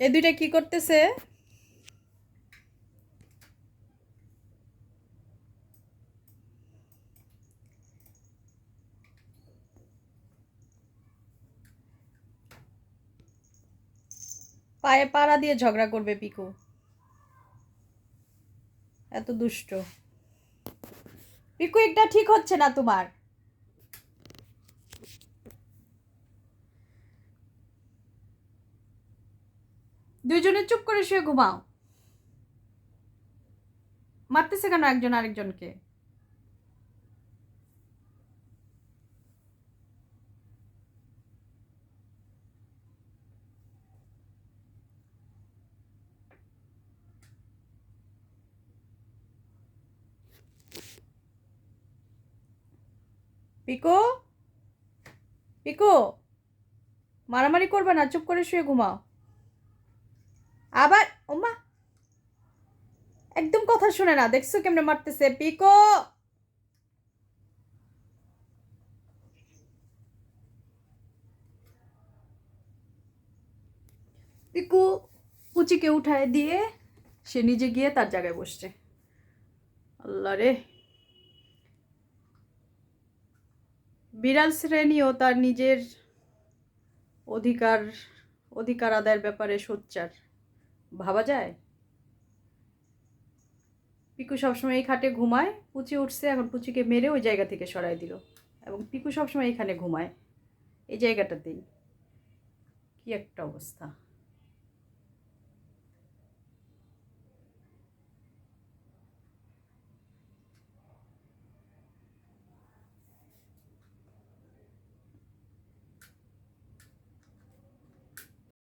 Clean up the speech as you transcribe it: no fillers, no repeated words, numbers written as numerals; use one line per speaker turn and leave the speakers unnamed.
এ দুইটা কি করতেছে? পায়ে পাড়া দিয়ে ঝগড়া করবে পিকু। এত দুষ্ট পিকু, এটা ঠিক হচ্ছে না তোমার। দুইজনে চুপ করে শুয়ে ঘুমাও। মারতেছে কেন একজন আরেকজনকে? পিকু, পিকু, মারামারি করবে না, চুপ করে শুয়ে ঘুমাও। আবার ওমা, একদম কথা শুনে না, দেখছো কেমনে মারতেছে? পিকু, পিকু পুচিকে উঠায় দিয়ে সে নিজে গিয়ে তার জায়গায় বসছে। আল্লাহ রে, বিড়াল শ্রেণীও তার নিজের অধিকার অধিকার আদায়ের ব্যাপারে সোচ্চার, ভাবা যায়? পিকু সবসময় এই খাটে ঘুমায়, পুচি উঠছে, এখন পুচিকে মেরে ওই জায়গা থেকে সরাই দিল, এবং পিকু সবসময় এখানে ঘুমায়, এই জায়গাটাতেই। কি একটা অবস্থা!